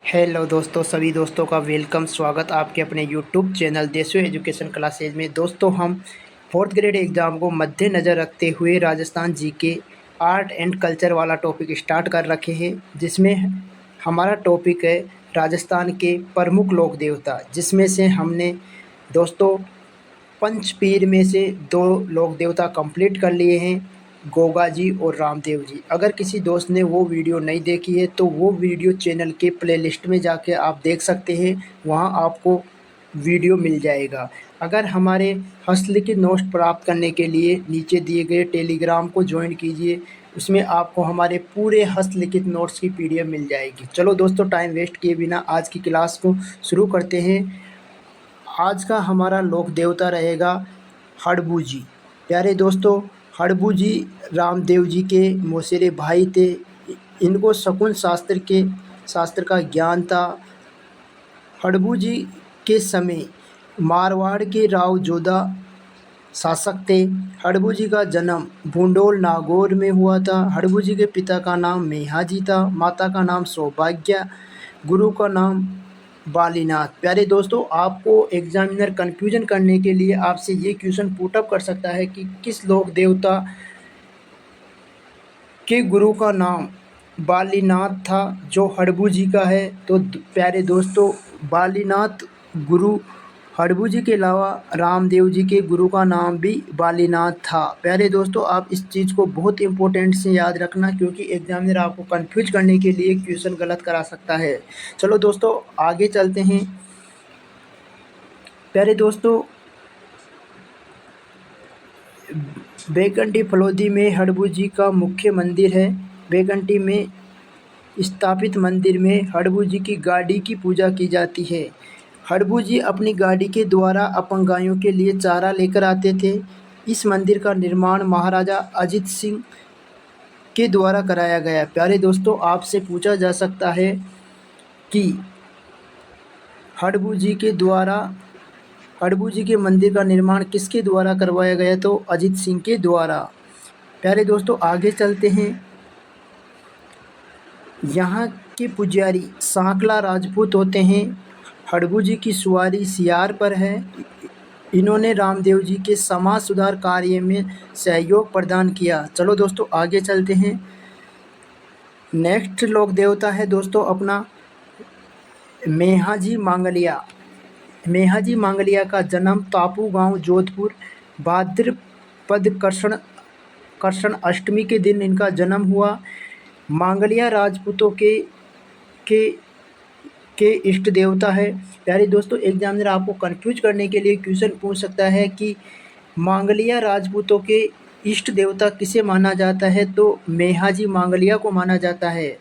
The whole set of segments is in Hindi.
हेलो दोस्तों, सभी दोस्तों का वेलकम, स्वागत आपके अपने यूट्यूब चैनल देशो एजुकेशन क्लासेज में। दोस्तों, हम फोर्थ ग्रेड एग्ज़ाम को मद्देनज़र रखते हुए Rajasthan GK art and culture वाला टॉपिक स्टार्ट कर रखे हैं, जिसमें हमारा टॉपिक है राजस्थान के प्रमुख लोक देवता, जिसमें से हमने दोस्तों पंचपीर में से दो लोक देवता कंप्लीट कर लिए हैं, गोगा जी और रामदेव जी। अगर किसी दोस्त ने वो वीडियो नहीं देखी है तो वो वीडियो चैनल के प्लेलिस्ट में जाके आप देख सकते हैं, वहाँ आपको वीडियो मिल जाएगा। अगर हमारे हस्तलिखित नोट्स प्राप्त करने के लिए नीचे दिए गए टेलीग्राम को ज्वाइन कीजिए, उसमें आपको हमारे पूरे हस्तलिखित नोट्स की पीडीएफ मिल जाएगी। चलो दोस्तों, टाइम वेस्ट किए बिना आज की क्लास को शुरू करते हैं। आज का हमारा लोक देवता रहेगा हड़बू जी। प्यारे दोस्तों, हड़बू जी रामदेव जी के मौसेरे भाई थे। इनको शकुन शास्त्र का ज्ञान था। हड़बू जी के समय मारवाड़ के राव जोधा शासक थे। हड़बू जी का जन्म भूंडोल नागौर में हुआ था। हड़बू जी के पिता का नाम मेहाजी था, माता का नाम सौभाग्य, गुरु का नाम बालीनाथ। प्यारे दोस्तों, आपको एग्जामिनर कन्फ्यूजन करने के लिए आपसे ये क्वेश्चन पुटअप कर सकता है कि किस लोक देवता के गुरु का नाम बालीनाथ था, जो हड़बू जी का है। तो प्यारे दोस्तों, बालीनाथ गुरु हड़बू जी के अलावा रामदेव जी के गुरु का नाम भी बालीनाथ था। प्यारे दोस्तों, आप इस चीज़ को बहुत इंपॉर्टेंट से याद रखना, क्योंकि एग्जामिनर आपको कंफ्यूज करने के लिए क्वेश्चन गलत करा सकता है। चलो दोस्तों, आगे चलते हैं। प्यारे दोस्तों, बेकंटी फलोदी में हड़बू जी का मुख्य मंदिर है। बेकंटी में स्थापित मंदिर में हड़बू जी की गाड़ी की पूजा की जाती है। हड़बू जी अपनी गाड़ी के द्वारा अपंग गायों के लिए चारा लेकर आते थे। इस मंदिर का निर्माण महाराजा अजित सिंह के द्वारा कराया गया। प्यारे दोस्तों, आपसे पूछा जा सकता है कि हड़बू जी के द्वारा हड़बू जी के मंदिर का निर्माण किसके द्वारा करवाया गया, तो अजित सिंह के द्वारा। प्यारे दोस्तों, आगे चलते हैं। यहाँ के पुजारी सांकला राजपूत होते हैं। हड़बू जी की सवारी सियार पर है। इन्होंने रामदेव जी के समाज सुधार कार्य में सहयोग प्रदान किया। चलो दोस्तों, आगे चलते हैं। नेक्स्ट लोक देवता है दोस्तों अपना मेहाजी मांगलिया। मेहाजी मांगलिया का जन्म तापू गांव जोधपुर भाद्रपद कृष्ण अष्टमी के दिन इनका जन्म हुआ। मांगलिया राजपूतों के के इष्ट देवता है। प्यारे दोस्तों, एग्जामिनर आपको कंफ्यूज करने के लिए क्वेश्चन पूछ सकता है कि मांगलिया राजपूतों के इष्ट देवता किसे माना जाता है, तो मेहाजी मांगलिया को माना जाता है।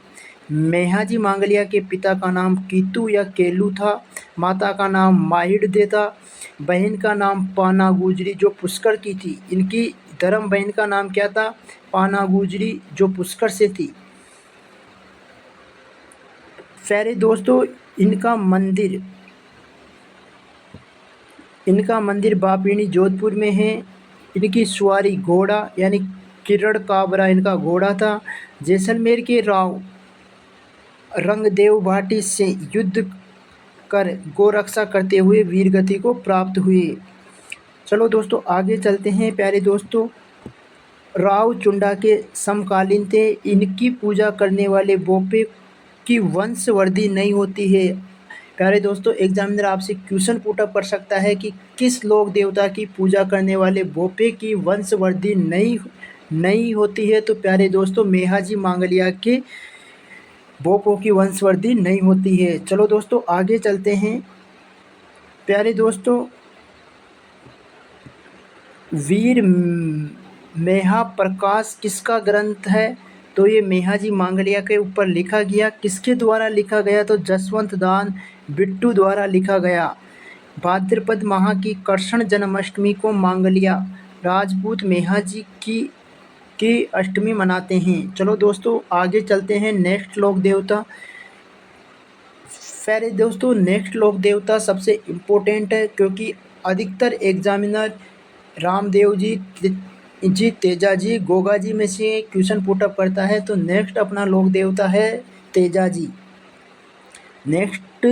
मेहाजी मांगलिया के पिता का नाम कीतू या केलू था, माता का नाम माहिड़दे था, बहन का नाम पाना गुजरी जो पुष्कर की थी। इनकी धर्म बहन का नाम क्या था, पाना गुजरी जो पुष्कर से थी। प्यारे दोस्तों, इनका मंदिर बापीनी जोधपुर में है। इनकी सवारी घोड़ा यानी किरण काबरा इनका घोड़ा था। जैसलमेर के राव रंगदेव भाटी से युद्ध कर गोरक्षा करते हुए वीरगति को प्राप्त हुए। चलो दोस्तों, आगे चलते हैं। प्यारे दोस्तों, राव चुंडा के समकालीन थे। इनकी पूजा करने वाले बोपे की वंशवृद्धि नहीं होती है। प्यारे दोस्तों, एग्जामिनर आपसे क्वेश्चन पुटअप कर सकता है कि किस लोक देवता की पूजा करने वाले बोपे की वंशवृद्धि नहीं होती है, तो प्यारे दोस्तों, मेहाजी मांगलिया के बोपों की वंशवृद्धि नहीं होती है। चलो दोस्तों, आगे चलते हैं। प्यारे दोस्तों, वीर मेहा प्रकाश किसका ग्रंथ है, तो ये मेहाजी मांगलिया के ऊपर लिखा गया। किसके द्वारा लिखा गया, तो जसवंत दान बिट्टू द्वारा लिखा गया। भाद्रपद माह की कृष्ण जन्माष्टमी को मांगलिया राजपूत मेहाजी की अष्टमी मनाते हैं। चलो दोस्तों, आगे चलते हैं। नेक्स्ट लोक देवता। प्यारे दोस्तों, नेक्स्ट लोक देवता सबसे इम्पोर्टेंट है, क्योंकि अधिकतर एग्जामिनर रामदेव जी तेजा जी गोगा जी में से क्वेश्चन पुटअप करता है। तो नेक्स्ट अपना लोक देवता है तेजा जी। नेक्स्ट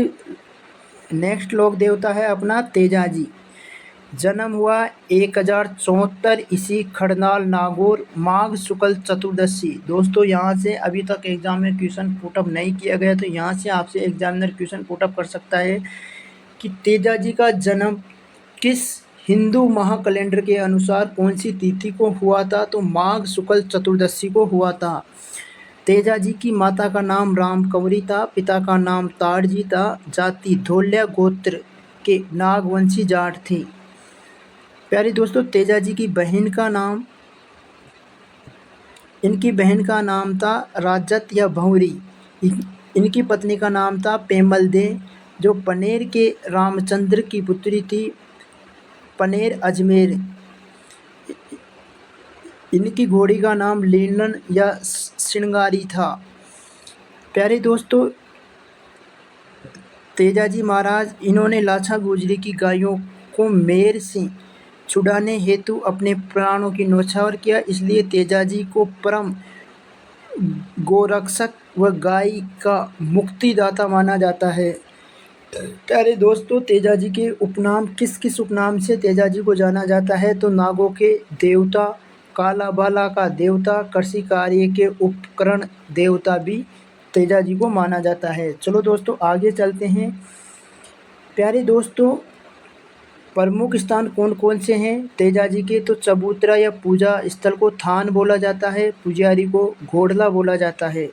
नेक्स्ट लोक देवता है अपना तेजाजी। जन्म हुआ 1074 ईस्वी खरनाल नागौर माघ शुक्ल चतुर्दशी। दोस्तों यहाँ से अभी तक एग्जाम में क्वेश्चन पुटअप नहीं किया गया तो यहाँ से आपसे एग्जामिनर क्वेश्चन पुटअप कर सकता है कि तेजाजी का जन्म किस हिंदू माह कैलेंडर के अनुसार कौन सी तिथि को हुआ था, तो माघ शुक्ल चतुर्दशी को हुआ था। तेजाजी की माता का नाम रामकंवरी था, पिता का नाम ताड़जी था, जाति धोल्या गोत्र के नागवंशी जाट थी। प्यारे दोस्तों तेजाजी की बहन का नाम इनकी बहन का नाम था राजत या भंवरी। इनकी पत्नी का नाम था पेमल दे, जो पनेर के रामचंद्र की पुत्री थी, पनेर अजमेर। इनकी घोड़ी का नाम लीलन या श्रृंगारी था। प्यारे दोस्तों तेजाजी महाराज इन्होंने लाछा गुजरी की गायों को मेर से छुड़ाने हेतु अपने प्राणों की न्यौछावर किया, इसलिए तेजाजी को परम गोरक्षक व गाय का मुक्तिदाता माना जाता है। प्यारे दोस्तों तेजाजी के उपनाम किस किस उपनाम से तेजाजी को जाना जाता है, तो नागों के देवता, काला बाला का देवता, कृषि कार्य के उपकरण देवता भी तेजाजी को माना जाता है। चलो दोस्तों आगे चलते हैं। प्यारे दोस्तों प्रमुख स्थान कौन कौन से हैं तेजाजी के, तो चबूतरा या पूजा स्थल को थान बोला जाता है, पुजारी को घोड़ला बोला जाता है।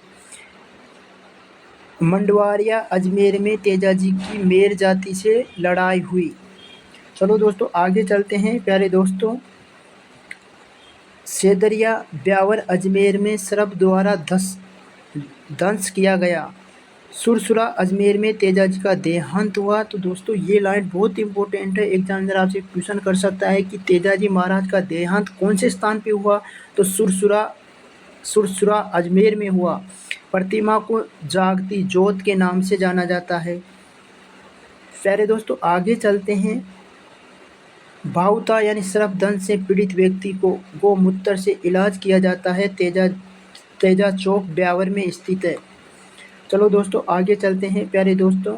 मंडवारिया अजमेर में तेजाजी की मेर जाति से लड़ाई हुई। चलो दोस्तों आगे चलते हैं। प्यारे दोस्तों सेदरिया ब्यावर अजमेर में सरब द्वारा ध्वंस किया गया। सुरसुरा अजमेर में तेजाजी का देहांत हुआ। तो दोस्तों ये लाइन बहुत इंपॉर्टेंट है, एग्जामिनर आपसे क्वेश्चन कर सकता है कि तेजाजी महाराज का देहांत कौन से स्थान पे हुआ, तो सुरसुरा अजमेर में हुआ। प्रतिमा को जागती जोत के नाम से जाना जाता है। प्यारे दोस्तों आगे चलते हैं। भावुता यानी सर्पदंश से पीड़ित व्यक्ति को गोमूत्र से इलाज किया जाता है। तेजा चौक ब्यावर में स्थित है। चलो दोस्तों आगे चलते हैं। प्यारे दोस्तों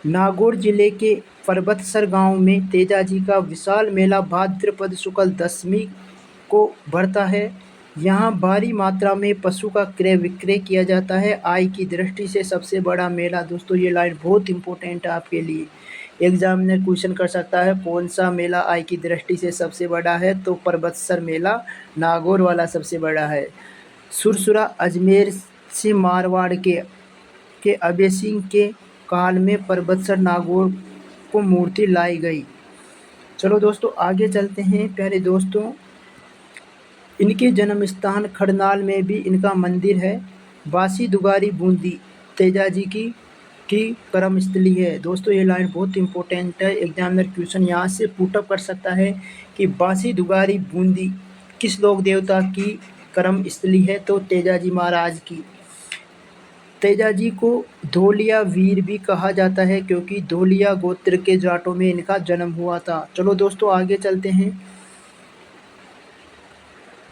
नागौर जिले के पर्वतसर गांव में तेजाजी का विशाल मेला भाद्रपद शुक्ल दशमी को भरता है। यहाँ भारी मात्रा में पशु का क्रय विक्रय किया जाता है। आय की दृष्टि से सबसे बड़ा मेला। दोस्तों ये लाइन बहुत इंपॉर्टेंट है आपके लिए, एग्जामिनर क्वेश्चन कर सकता है कौन सा मेला आय की दृष्टि से सबसे बड़ा है, तो पर्वतसर मेला नागौर वाला सबसे बड़ा है। सुरसुरा अजमेर से मारवाड़ के अभय सिंह के काल में पर्वतसर नागौर को मूर्ति लाई गई। चलो दोस्तों आगे चलते हैं। प्यारे दोस्तों इनके जन्म स्थान खरनाल में भी इनका मंदिर है। बासी दुगारी बूंदी तेजाजी की कर्मस्थली है। दोस्तों ये लाइन बहुत इंपॉर्टेंट है, एग्जामिनर क्वेश्चन यहाँ से पुटअप कर सकता है कि बासी दुगारी बूंदी किस लोक देवता की कर्मस्थली है, तो तेजाजी महाराज की। तेजाजी को धोलिया वीर भी कहा जाता है क्योंकि धोलिया गोत्र के जाटों में इनका जन्म हुआ था। चलो दोस्तों आगे चलते हैं।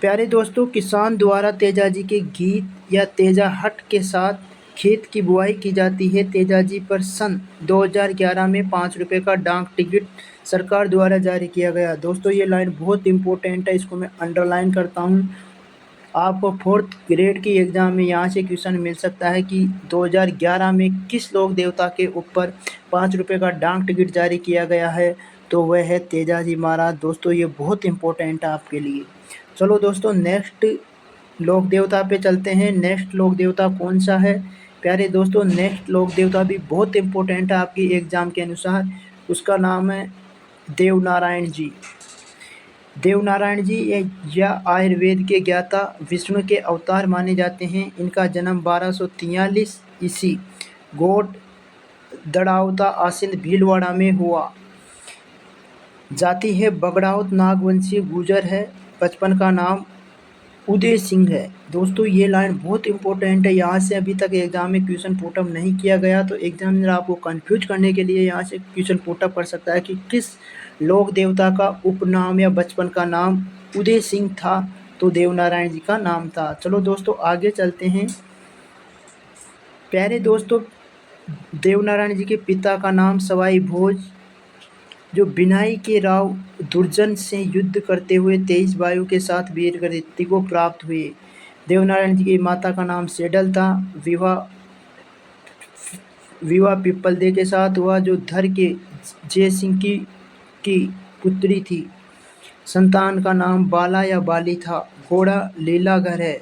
प्यारे दोस्तों किसान द्वारा तेजाजी के गीत या तेजा हट के साथ खेत की बुआई की जाती है। तेजाजी पर सन 2011 में 5 रुपये का डाक टिकट सरकार द्वारा जारी किया गया। दोस्तों ये लाइन बहुत इंपॉर्टेंट है, इसको मैं अंडरलाइन करता हूँ। आपको 4th ग्रेड की एग्ज़ाम में यहाँ से क्वेश्चन मिल सकता है कि 2011 में किस लोक देवता के ऊपर 5 रुपये का डाक टिकट जारी किया गया है, तो वह है तेजाजी महाराज। दोस्तों ये बहुत इंपॉर्टेंट है आपके लिए। चलो दोस्तों नेक्स्ट लोक देवता पे चलते हैं। नेक्स्ट लोक देवता कौन सा है प्यारे दोस्तों, नेक्स्ट लोक देवता भी बहुत इंपॉर्टेंट है आपकी एग्ज़ाम के अनुसार। उसका नाम है देवनारायण जी। देवनारायण जी या आयुर्वेद के ज्ञाता विष्णु के अवतार माने जाते हैं। इनका जन्म 1243 ईस्वी गोट दड़ावता आसिंद भीलवाड़ा में हुआ। जाति है बगड़ावत, नागवंशी गुजर है। बचपन का नाम उदय सिंह है। दोस्तों ये लाइन बहुत इंपॉर्टेंट है, यहाँ से अभी तक एग्जाम में क्वेश्चन पुटअप नहीं किया गया, तो एग्जामिनर आपको कंफ्यूज करने के लिए यहाँ से क्वेश्चन पुटअप कर सकता है कि किस लोक देवता का उपनाम या बचपन का नाम उदय सिंह था, तो देवनारायण जी का नाम था। चलो दोस्तों आगे चलते हैं। प्यारे दोस्तों, देवनारायण जी के पिता का नाम सवाई भोज, जो बिनाई के राव दुर्जन से युद्ध करते हुए 23 वायु के साथ वीर गति को प्राप्त हुए। देवनारायण जी की माता का नाम सेडल था। विवाह विवाह पिप्पलदेव के साथ हुआ, जो धर के जय सिंह की पुत्री थी। संतान का नाम बाला या बाली था। घोड़ा लीलागर है।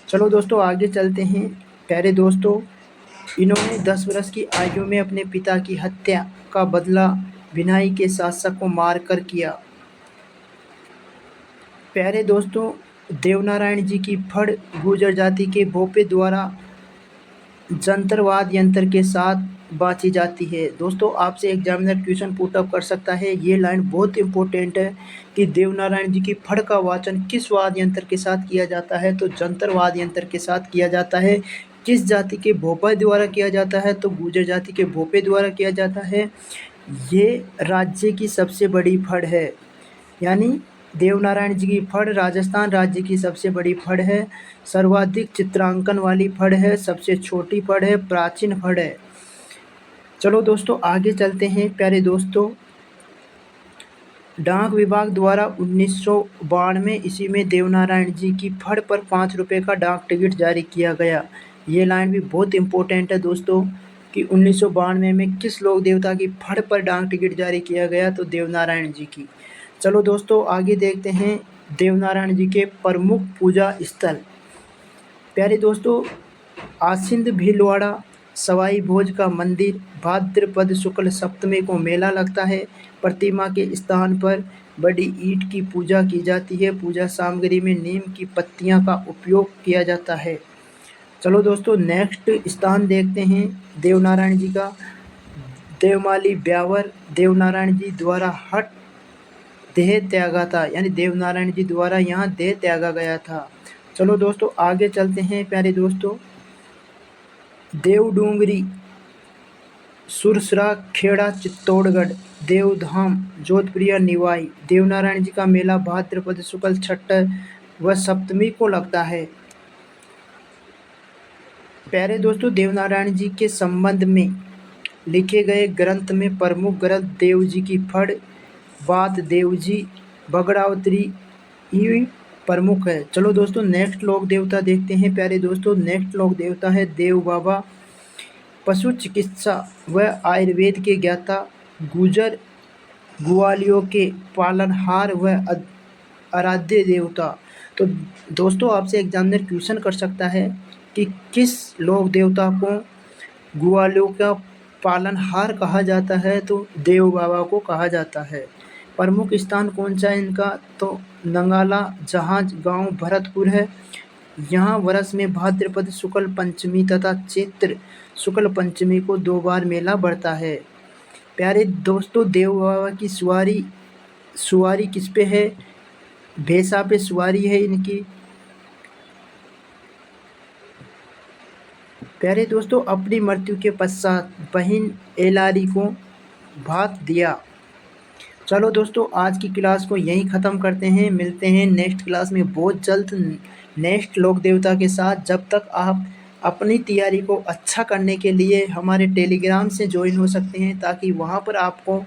चलो दोस्तों आगे चलते हैं। प्यारे दोस्तों, इन्होंने 10 वर्ष की आयु में अपने पिता की हत्या का बदला बिनाई के शासक को मारकर किया। प्यारे दोस्तों, देवनारायण जी की फड़ गुर्जर जाति के भोपे द्वारा जंतरवाद यंत्र के साथ बाँची जाती है। दोस्तों आपसे एग्जामिनर क्वेश्चन पुट अप कर सकता है। ये लाइन बहुत इंपॉर्टेंट है कि देवनारायण जी की फड़ का वाचन किस वाद यंत्र के साथ किया जाता है, तो जंतरवाद यंत्र के साथ किया जाता है। किस जाति के भोपे द्वारा किया जाता है, तो गुर्जर जाति के भोपे द्वारा किया जाता है। ये राज्य की सबसे बड़ी फड़ है, यानी देवनारायण जी की फड़ राजस्थान राज्य की सबसे बड़ी फड़ है। सर्वाधिक चित्रांकन वाली फड़ है, सबसे छोटी फड़ है, प्राचीन फड़ है। चलो दोस्तों आगे चलते हैं। प्यारे दोस्तों, डाक विभाग द्वारा 1992 ईस्वी में देवनारायण जी की फड़ पर 5 रुपये का डाक टिकट जारी किया गया। ये लाइन भी बहुत इंपॉर्टेंट है दोस्तों कि 1992 में किस लोक देवता की फड़ पर डाक टिकट जारी किया गया, तो देवनारायण जी की। चलो दोस्तों आगे देखते हैं देवनारायण जी के प्रमुख पूजा स्थल। प्यारे दोस्तों, आसिंद भीलवाड़ा सवाई भोज का मंदिर, भाद्रपद शुक्ल सप्तमी को मेला लगता है। प्रतिमा के स्थान पर बड़ी ईंट की पूजा की जाती है। पूजा सामग्री में नीम की पत्तियां का उपयोग किया जाता है। चलो दोस्तों नेक्स्ट स्थान देखते हैं देवनारायण जी का। देवमाली ब्यावर देवनारायण जी द्वारा हट देह त्यागा था, यानी देवनारायण जी द्वारा यहाँ देह त्यागा गया था। चलो दोस्तों आगे चलते हैं। प्यारे दोस्तों, देवडूंगरी सुरसरा खेड़ा चित्तौड़गढ़, देवधाम जोधपुरिया निवाई। देवनारायण जी का मेला भाद्रपद शुक्ल छठ व सप्तमी को लगता है। प्यारे दोस्तों, देवनारायण जी के संबंध में लिखे गए ग्रंथ में प्रमुख ग्रंथ देव जी की फड़, बात देव जी, बगड़ावतरी ये प्रमुख है। चलो दोस्तों नेक्स्ट लोक देवता देखते हैं। प्यारे दोस्तों, नेक्स्ट लोक देवता है देव बाबा, पशु चिकित्सा व आयुर्वेद के ज्ञाता, गुजर ग्वालियों के पालनहार व आराध्य देवता। तो दोस्तों आपसे एग्जामिनर क्वेश्चन कर सकता है कि किस लोक देवता को ग्वालियों का पालनहार कहा जाता है, तो देव बाबा को कहा जाता है। प्रमुख स्थान कौन सा है इनका, तो नंगाला जहाज गांव भरतपुर है। यहाँ वर्ष में भाद्रपद शुक्ल पंचमी तथा चैत्र शुक्ल पंचमी को 2 बार मेला बढ़ता है। प्यारे दोस्तों, देव बाबा की सवारी किस पे है, भैंसा पे सवारी है इनकी। प्यारे दोस्तों, अपनी मृत्यु के पश्चात बहन एलारी को भात दिया। चलो दोस्तों आज की क्लास को यहीं ख़त्म करते हैं। मिलते हैं नेक्स्ट क्लास में बहुत जल्द नेक्स्ट लोक देवता के साथ। जब तक आप अपनी तैयारी को अच्छा करने के लिए हमारे टेलीग्राम से ज्वाइन हो सकते हैं, ताकि वहां पर आपको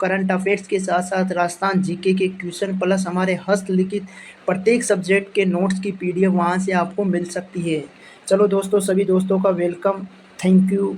करंट अफेयर्स के साथ साथ राजस्थान जीके के क्वेश्चन प्लस हमारे हस्तलिखित प्रत्येक सब्जेक्ट के नोट्स की PDF वहां से आपको मिल सकती है। चलो दोस्तों, सभी दोस्तों का वेलकम। Thank you.